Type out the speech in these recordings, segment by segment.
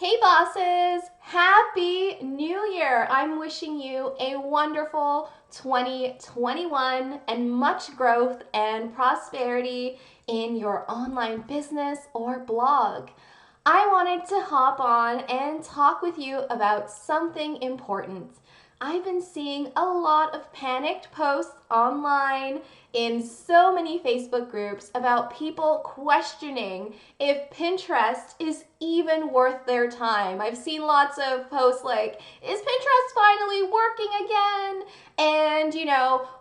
Hey bosses, happy new year. I'm wishing you a wonderful 2021 and much growth and prosperity in your online business or blog. I wanted to hop on and talk with you about something important. I've been seeing a lot of panicked posts online in so many Facebook groups about people questioning if Pinterest is even worth their time. I've seen lots of posts like, is Pinterest finally working again? And,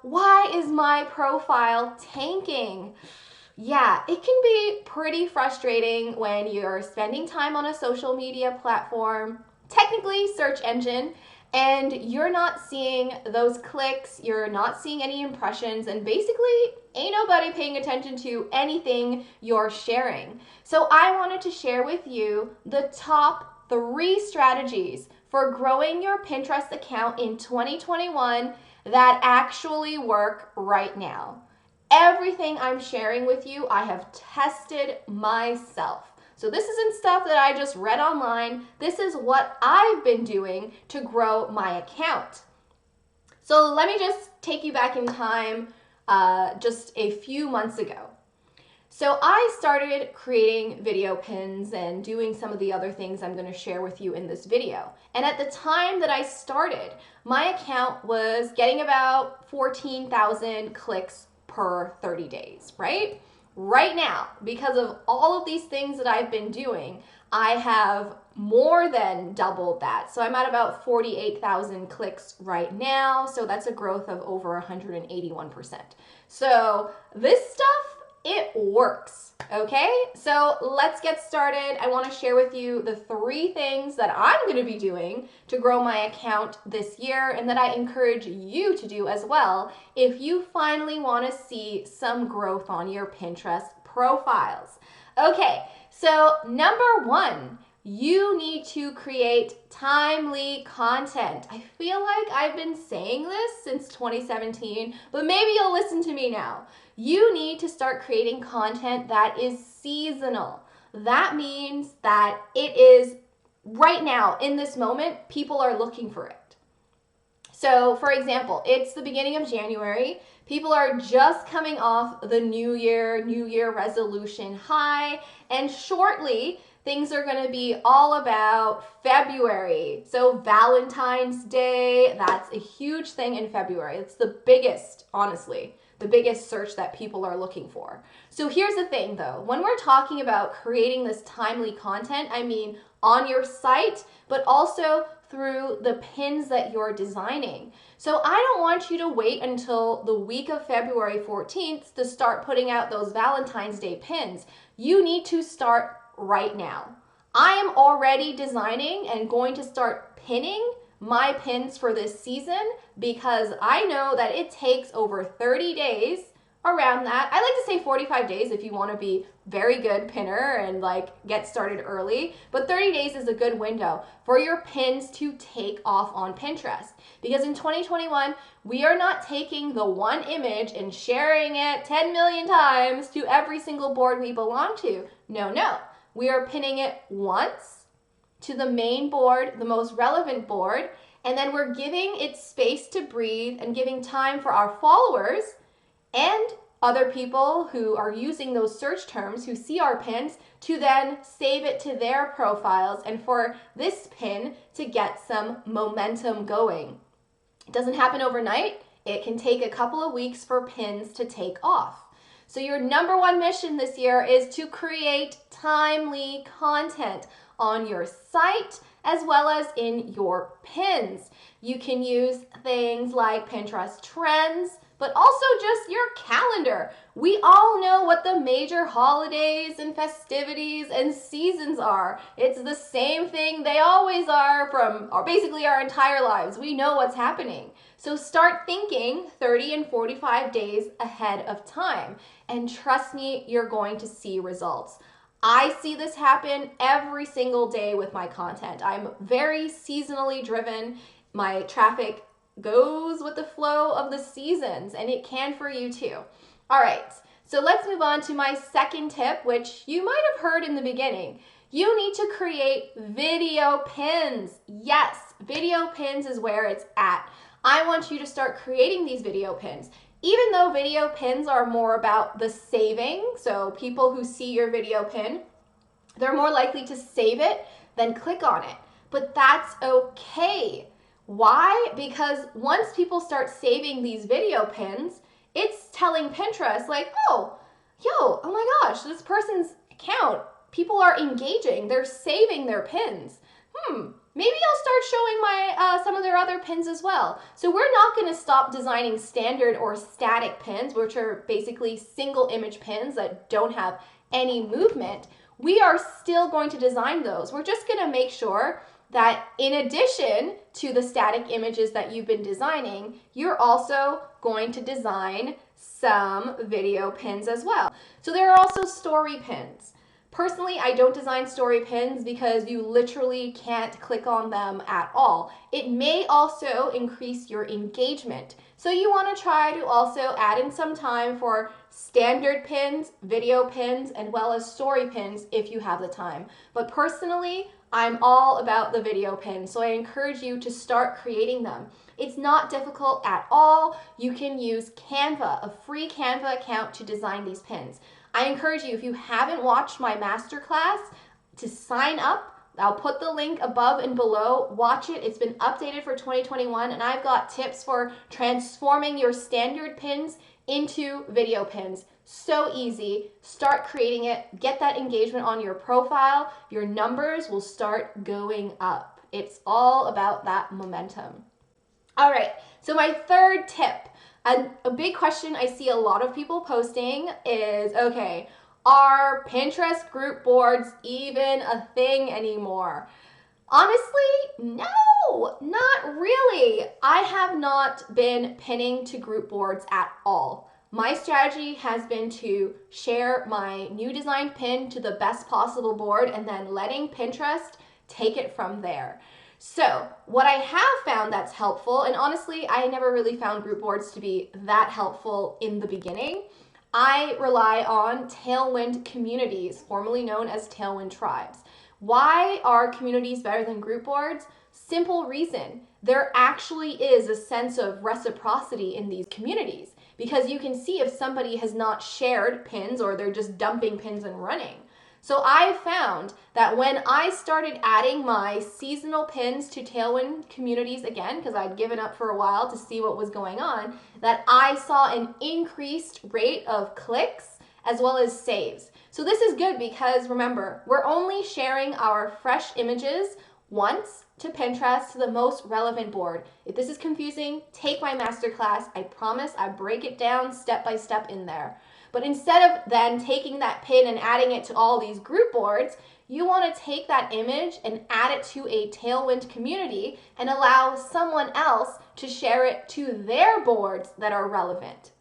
why is my profile tanking? Yeah, it can be pretty frustrating when you're spending time on a social media platform, technically search engine, and you're not seeing those clicks, you're not seeing any impressions, and basically ain't nobody paying attention to anything you're sharing. So I wanted to share with you the top 3 strategies for growing your Pinterest account in 2021 that actually work right now. Everything I'm sharing with you, I have tested myself. So this isn't stuff that I just read online. This is what I've been doing to grow my account. So let me just take you back in time just a few months ago. So I started creating video pins and doing some of the other things I'm going to share with you in this video. And at the time that I started, my account was getting about 14,000 clicks per 30 days, right? Right now, because of all of these things that I've been doing, I have more than doubled that. So I'm at about 48,000 clicks right now. So that's a growth of over 181%. So this stuff, it works, okay? So let's get started. I want to share with you the 3 things that I'm going to be doing to grow my account this year and that I encourage you to do as well if you finally want to see some growth on your Pinterest profiles. Okay, so number 1, you need to create timely content. I feel like I've been saying this since 2017, but maybe you'll listen to me now. You need to start creating content that is seasonal. That means that it is right now, in this moment, people are looking for it. So, for example, it's the beginning of January. People are just coming off the New Year resolution high, and shortly, things are going to be all about February. So Valentine's Day, that's a huge thing in February. It's the biggest, honestly, the biggest search that people are looking for. So here's the thing though, when we're talking about creating this timely content, I mean on your site, but also through the pins that you're designing. So I don't want you to wait until the week of February 14th to start putting out those Valentine's Day pins. You need to start right now. I am already designing and going to start pinning my pins for this season because I know that it takes over 30 days, around that. I like to say 45 days if you want to be very good pinner and get started early, but 30 days is a good window for your pins to take off on Pinterest, because in 2021 we are not taking the one image and sharing it 10 million times to every single board we belong to. No. We are pinning it once to the main board, the most relevant board, and then we're giving it space to breathe and giving time for our followers and other people who are using those search terms who see our pins to then save it to their profiles and for this pin to get some momentum going. It doesn't happen overnight. It can take a couple of weeks for pins to take off. So your number 1 mission this year is to create timely content on your site as well as in your pins. You can use things like Pinterest trends, but also just your calendar. We all know what the major holidays and festivities and seasons are. It's the same thing they always are from basically our entire lives. We know what's happening. So start thinking 30 and 45 days ahead of time. And trust me, you're going to see results. I see this happen every single day with my content. I'm very seasonally driven. My traffic goes with the flow of the seasons, and it can for you too. All right, so let's move on to my second tip, which you might have heard in the beginning. You need to create video pins. Yes, video pins is where it's at. I want you to start creating these video pins. Even though video pins are more about the saving, so people who see your video pin, they're more likely to save it than click on it. But that's okay. Why? Because once people start saving these video pins, it's telling Pinterest like, oh my gosh, this person's account, people are engaging, they're saving their pins. Maybe I'll start showing my some of their other pins as well. So we're not going to stop designing standard or static pins, which are basically single image pins that don't have any movement. We are still going to design those. We're just going to make sure that in addition to the static images that you've been designing, you're also going to design some video pins as well. So there are also story pins. Personally, I don't design story pins because you literally can't click on them at all. It may also increase your engagement. So you want to try to also add in some time for standard pins, video pins, and well as story pins if you have the time. But personally, I'm all about the video pins, so I encourage you to start creating them. It's not difficult at all. You can use Canva, a free Canva account, to design these pins. I encourage you, if you haven't watched my masterclass, to sign up. I'll put the link above and below. Watch it. It's been updated for 2021, and I've got tips for transforming your standard pins into video pins. So easy. Start creating it. Get that engagement on your profile. Your numbers will start going up. It's all about that momentum. All right, so my third tip, a big question I see a lot of people posting is, okay, are Pinterest group boards even a thing anymore? Honestly, no, not really. I have not been pinning to group boards at all. My strategy has been to share my new designed pin to the best possible board and then letting Pinterest take it from there. So what I have found that's helpful, and honestly, I never really found group boards to be that helpful in the beginning. I rely on Tailwind Communities, formerly known as Tailwind Tribes. Why are communities better than group boards? Simple reason. There actually is a sense of reciprocity in these communities because you can see if somebody has not shared pins or they're just dumping pins and running. So I found that when I started adding my seasonal pins to Tailwind Communities again, because I'd given up for a while to see what was going on, that I saw an increased rate of clicks as well as saves. So this is good because remember, we're only sharing our fresh images once to Pinterest, to the most relevant board. If this is confusing, take my masterclass. I promise I break it down step by step in there. But instead of then taking that pin and adding it to all these group boards, you want to take that image and add it to a Tailwind community and allow someone else to share it to their boards that are relevant.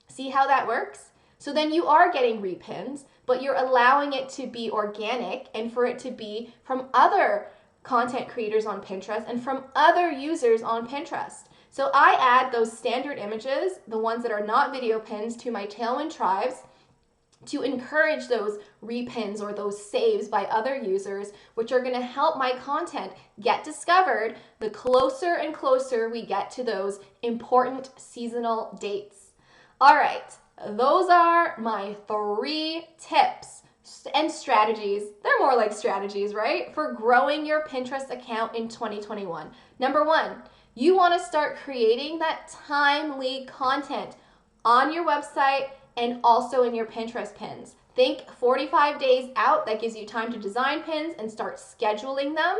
See how that works? So then you are getting repins, but you're allowing it to be organic and for it to be from other content creators on Pinterest and from other users on Pinterest. So I add those standard images, the ones that are not video pins, to my Tailwind Tribes to encourage those repins or those saves by other users, which are going to help my content get discovered the closer and closer we get to those important seasonal dates. All right, those are my 3 tips and strategies. They're more like strategies, right? For growing your Pinterest account in 2021. Number 1, you want to start creating that timely content on your website and also in your Pinterest pins. Think 45 days out. That gives you time to design pins and start scheduling them.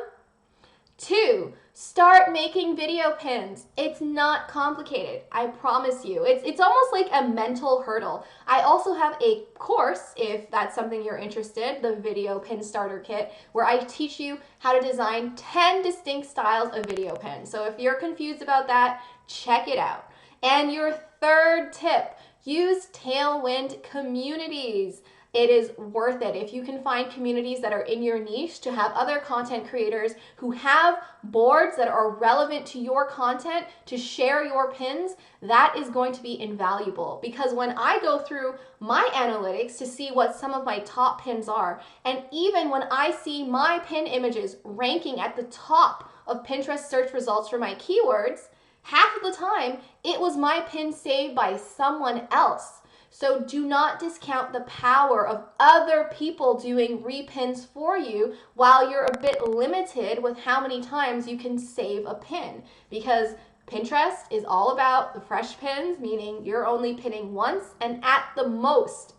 2, start making video pins. It's not complicated, I promise you. It's almost like a mental hurdle. I also have a course, if that's something you're interested, the Video Pin Starter Kit, where I teach you how to design 10 distinct styles of video pins. So if you're confused about that, check it out. And your 3rd tip, use Tailwind Communities. it is worth it. If you can find communities that are in your niche to have other content creators who have boards that are relevant to your content to share your pins, that is going to be invaluable. Because when I go through my analytics to see what some of my top pins are, and even when I see my pin images ranking at the top of Pinterest search results for my keywords, half of the time it was my pin saved by someone else. So do not discount the power of other people doing repins for you while you're a bit limited with how many times you can save a pin, because Pinterest is all about the fresh pins, meaning you're only pinning once and at the most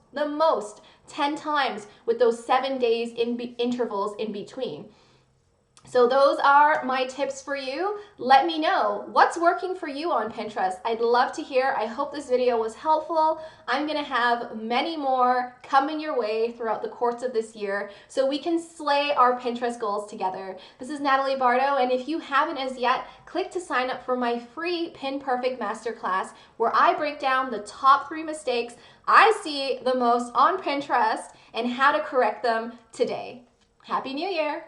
10 times with those 7 days intervals in between. So those are my tips for you. Let me know what's working for you on Pinterest. I'd love to hear. I hope this video was helpful. I'm gonna have many more coming your way throughout the course of this year so we can slay our Pinterest goals together. This is Nadalie Bardo, and if you haven't as yet, click to sign up for my free Pin Perfect Masterclass, where I break down the top 3 mistakes I see the most on Pinterest and how to correct them today. Happy New Year!